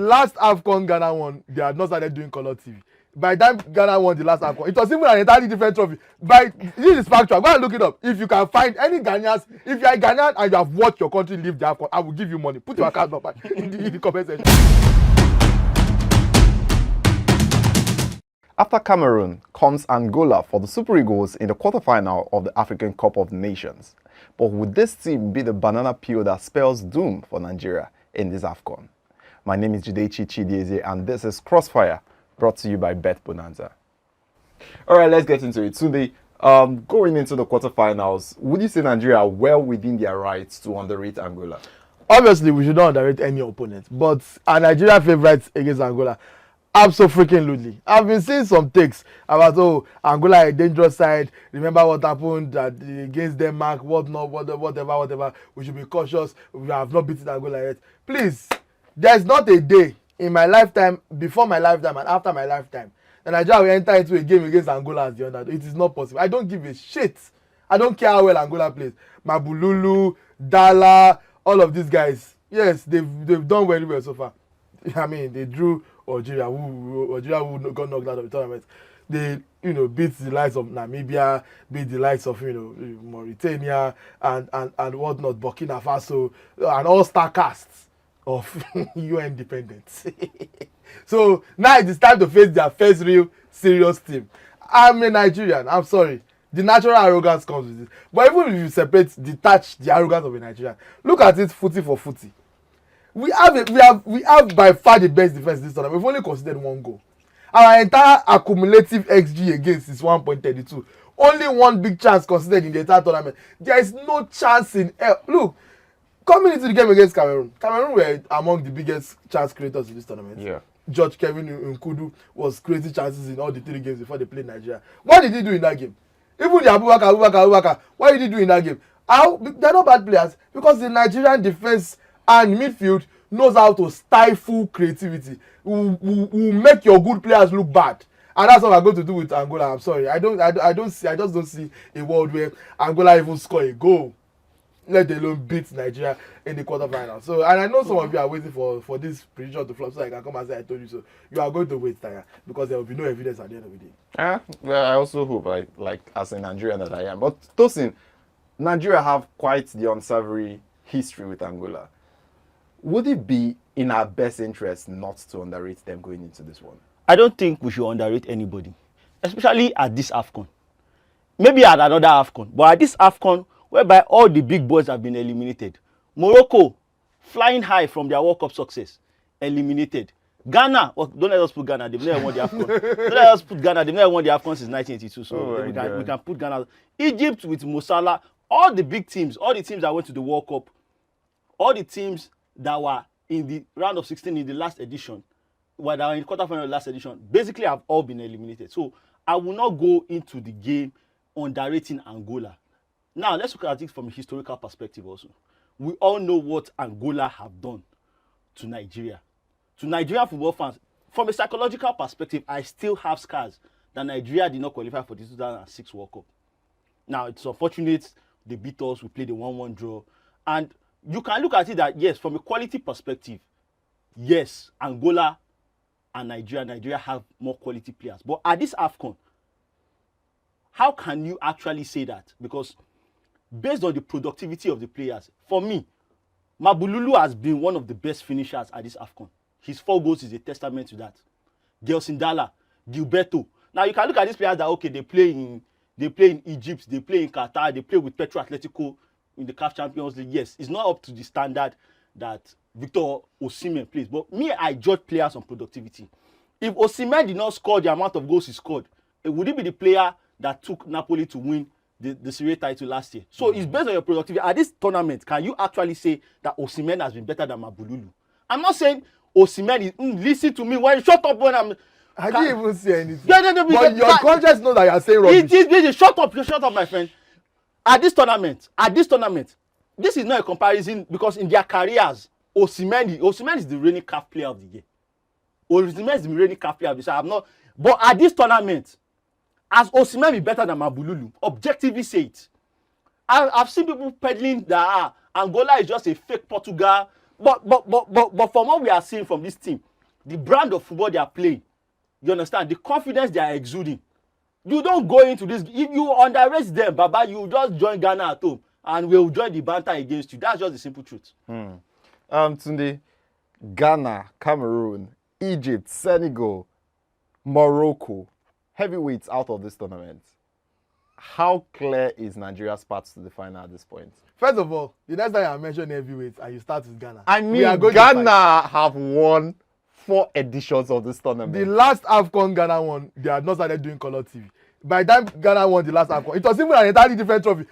last Afcon Ghana won, they had not started doing color TV. By the time Ghana won the last Afcon, it was even an entirely different trophy. This is factual. Go and look it up. If you can find any Ghanaians, if you are a Ghanaian and you have watched your country leave the Afcon, I will give you money. Put your account number in the comment section. After Cameroon comes Angola for the Super Eagles in the quarterfinal of the African Cup of Nations. But would this team be the banana peel that spells doom for Nigeria in this Afcon? My name is Jidechi Chidieze and this is Crossfire, brought to you by Bet Bonanza. Alright, let's get into it. Today, going into the quarterfinals, would you say Nigeria are well within their rights to underrate Angola? Obviously, we should not underrate any opponent, but are Nigeria favourites against Angola? Absolutely. I've been seeing some takes about Angola a dangerous side. Remember what happened against Denmark, whatever. We should be cautious. We have not beaten Angola yet. Please, there's not a day in my lifetime, before my lifetime and after my lifetime, that Nigeria will enter into a game against Angola as the underdog. It is not possible. I don't give a shit. I don't care how well Angola plays. Mabululu, Dala, all of these guys, yes, they've done very well so far. I mean, they drew Algeria, who got knocked out of the tournament. They, beat the likes of Namibia, beat the likes of, Mauritania and whatnot, Burkina Faso, an all-star cast of UN independence. So now it is time to face their first real serious team. I'm a Nigerian. I'm sorry. The natural arrogance comes with it. But even if you detach the arrogance of a Nigerian, look at it footy for footy. We have by far the best defense this tournament. We've only conceded 1 goal. Our entire accumulative XG against is 1.32. Only one big chance considered in the entire tournament. There is no chance in hell. Look, coming into the game against Cameroon were among the biggest chance creators in this tournament. Yeah. George Kevin Nkudu was creating chances in all the 3 games before they played Nigeria. What did he do in that game? Even the Abubakar, what did he do in that game? They're not bad players because the Nigerian defense and midfield knows how to stifle creativity. Will make your good players look bad. And that's what we're going to do with Angola. I'm sorry. I just don't see a world where Angola even score a goal, let alone beat Nigeria in the quarterfinal. So, and I know some of you are waiting for this prediction to flop so I can come and say I told you so. You are going to wait, Tanya, because there will be no evidence at the end of the day. Well, I also hope, like as a Nigerian that I am. But Tosin, Nigeria have quite the unsavory history with Angola. Would it be in our best interest not to underrate them going into this one? I don't think we should underrate anybody, especially at this Afcon. Maybe at another Afcon, but at this Afcon, whereby all the big boys have been eliminated. Morocco, flying high from their World Cup success, eliminated. Ghana, well, don't let us put Ghana, they've never won the Afcon. Don't let us put Ghana, they've never won the Afcon since 1982, so we can put Ghana. Egypt with Mo Salah, all the big teams, all the teams that went to the World Cup, all the teams that were in the round of 16 in the last edition, while they were in the quarterfinal of the last edition, basically have all been eliminated. So I will not go into the game underrating Angola. Now let's look at it from a historical perspective also. We all know what Angola have done to Nigeria. To Nigerian football fans, from a psychological perspective, I still have scars that Nigeria did not qualify for the 2006 World Cup. Now it's unfortunate they beat us, we played a 1-1 draw, and you can look at it that, yes, from a quality perspective, yes, Angola and Nigeria have more quality players. But at this Afcon, how can you actually say that? Because based on the productivity of the players, for me, Mabululu has been one of the best finishers at this Afcon. His 4 goals is a testament to that. Gelson Dala, Gilberto. Now you can look at these players that, okay, they play in Egypt, they play in Qatar, they play with Petro Atletico in the CAF Champions League. Yes, it's not up to the standard that Victor Osimhen plays. But me, I judge players on productivity. If Osimhen did not score the amount of goals he scored, would he be the player that took Napoli to win the Serie A title last year? So it's based on your productivity. At this tournament, can you actually say that Osimhen has been better than Mabululu? I'm not saying Osimhen is, listen to me, when you shut up when I didn't even say anything. But your conscience knows that you are saying rubbish. Shut up, my friend. At this tournament, this is not a comparison because in their careers, Osimhen is the reigning CAF player of the year. Osimhen is the reigning CAF player of the year. I'm not, but at this tournament, as Osimhen be better than Mabululu, objectively say it. I've seen people peddling that Angola is just a fake Portugal, but from what we are seeing from this team, the brand of football they are playing, you understand, the confidence they are exuding. You don't go into this. If you underrate them, Baba, you just join Ghana at home and we'll join the banter against you. That's just the simple truth. Tunde, Ghana, Cameroon, Egypt, Senegal, Morocco, heavyweights out of this tournament. How clear is Nigeria's path to the final at this point? First of all, the next time I mention heavyweights and you start with Ghana. I mean, Ghana have won 4 editions of this tournament. The last Afcon Ghana won, they had not started doing color TV. By the time Ghana won the last Afcon, it was even an entirely different trophy.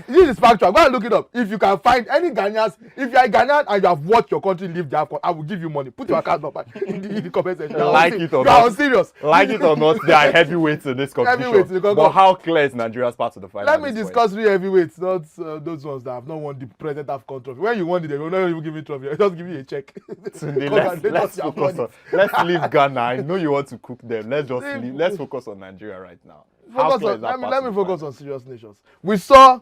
This is factual. Go and look it up. If you can find any Ghanaians, if you are a Ghanaian and you have watched your country leave the Afcon, I will give you money. Put your account number in the comment section. Like it or not. You are serious. Like it or not, there are heavyweights in this competition. But how clear is Nigeria's path to the final? Let me discuss 3 heavyweights, not those ones that have not won the present Afcon trophy. When you won it, they will not even give you a trophy. They'll just give you a check. Let's leave Ghana. I know you want to cook them. Let's focus on Nigeria right now. Let me focus on serious nations. We saw,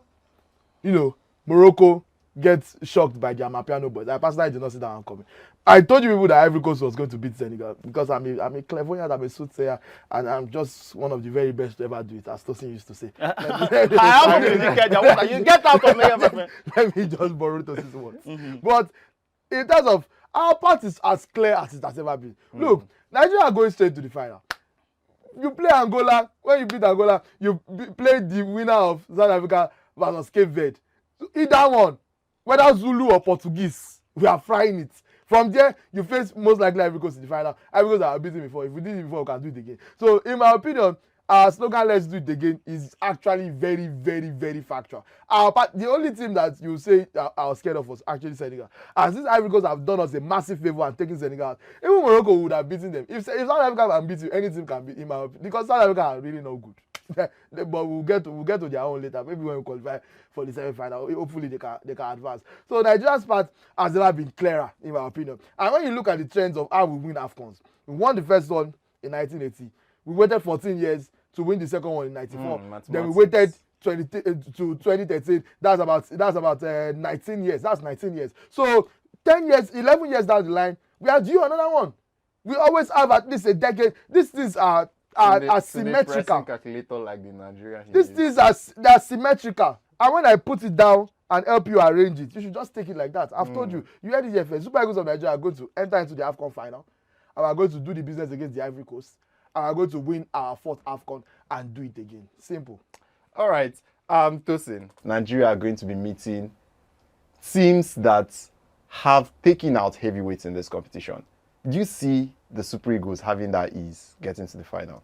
Morocco get shocked by their Mapiano boys. I personally did not see that one coming. I told you people that Ivory Coast was going to beat Senegal because I'm a clairvoyant, I'm a soothsayer, and I'm just one of the very best to ever do it, as Tosin used to say. You get out of me, my friend. Let me just borrow Tosin's words. But in terms of our path is as clear as it has ever been. Look, Nigeria are going straight to the final. You play Angola. When you beat Angola, you play the winner of South Africa versus Cape Verde. Either one, whether Zulu or Portuguese, we are frying it. From there, you face most likely Ivory Coast in the final. Ivory Coast have beaten before. If we did it before, we can do it again. So, in my opinion, our slogan "Let's do it again" is actually very, very, very factual. The only team that you say I was scared of was actually Senegal. And since Ivory Coast have done us a massive favor and taken Senegal out, even Morocco would have beaten them. If South Africa can beat you, any team can beat, in my opinion, because South Africa are really not good. But we'll get to their own later. Maybe when we qualify for the semi-final, hopefully they can advance. So Nigeria's part has never been clearer, in my opinion. And when you look at the trends of how we win Afcons, we won the first one in 1980. We waited 14 years to win the second one in 94. Then we waited to 2013. That's about 19 years. That's 19 years. So 10 years, 11 years down the line, we are due another one. We always have at least a decade. These things are symmetrical. Calculator like the Nigerian. These things are symmetrical. And when I put it down and help you arrange it, you should just take it like that. I've told you. You heard it here first. Super Eagles of Nigeria are going to enter into the Afcon final. And we are going to do the business against the Ivory Coast. And we are going to win our 4th Afcon and do it again. Simple. All right. Tosin, Nigeria are going to be meeting teams that have taken out heavyweights in this competition. Do you see the Super Eagles having that ease getting to the final?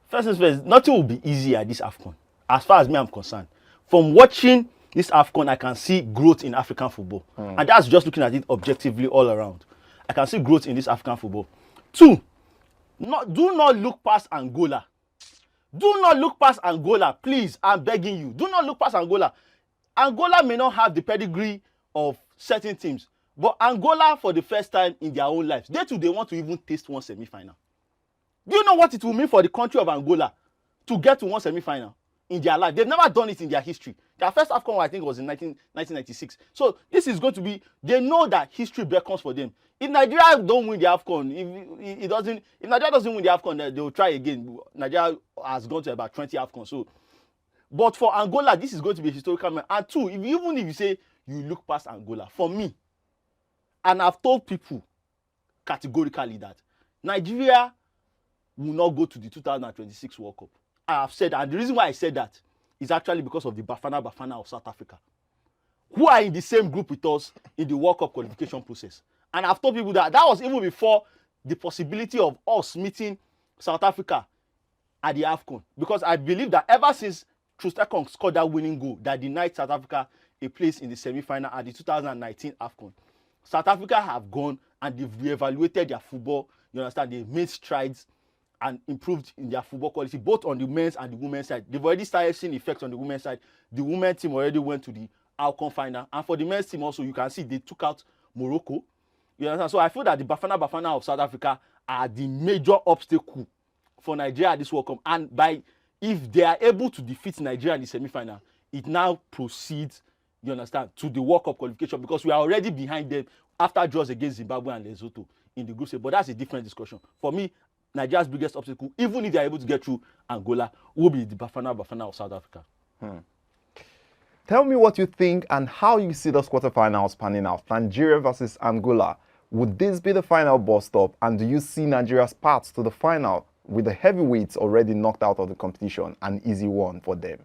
First things first, nothing will be easy at this Afcon, as far as me I'm concerned. From watching this Afcon, I can see growth in African football. And that's just looking at it objectively all around. I can see growth in this African football. 2, do not look past Angola. Do not look past Angola, please. I'm begging you. Do not look past Angola. Angola may not have the pedigree of certain teams, but Angola, for the first time in their own lives, they want to even taste one semi-final. Do you know what it will mean for the country of Angola to get to one semi-final in their life? They've never done it in their history. Their first Afcon, I think, was in 1996. So this is going to be, they know that history beckons for them. If Nigeria don't win the Afcon, if Nigeria doesn't win the Afcon, they will try again. Nigeria has gone to about 20 Afcons. So, but for Angola, this is going to be a historical moment. And 2, even if you say you look past Angola, for me, and I've told people categorically that Nigeria will not go to the 2026 World Cup. I have said that, and the reason why I said that is actually because of the Bafana of South Africa, who are in the same group with us in the World Cup qualification process. And I've told people that was even before the possibility of us meeting South Africa at the Afcon. Because I believe that ever since Troost-Ekong scored that winning goal that denied South Africa a place in the semi-final at the 2019 Afcon, South Africa have gone and they've re-evaluated their football. You understand? They've made strides and improved in their football quality, both on the men's and the women's side. They've already started seeing effects on the women's side. The women's team already went to the Afcon final. And for the men's team also, you can see they took out Morocco. You understand? So I feel that the Bafana of South Africa are the major obstacle for Nigeria at this World Cup. And if they are able to defeat Nigeria in the semi-final, it now proceeds, you understand, to the World Cup qualification, because we are already behind them after draws against Zimbabwe and Lesotho in the group stage, but that's a different discussion. For me, Nigeria's biggest obstacle, even if they are able to get through Angola, will be the Bafana of South Africa. Tell me what you think and how you see those quarterfinals panning out. Nigeria versus Angola. Would this be the final bus stop? And do you see Nigeria's path to the final with the heavyweights already knocked out of the competition, an easy one for them?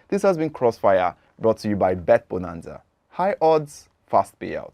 This has been Crossfire, brought to you by Bet Bonanza. High odds, fast payout.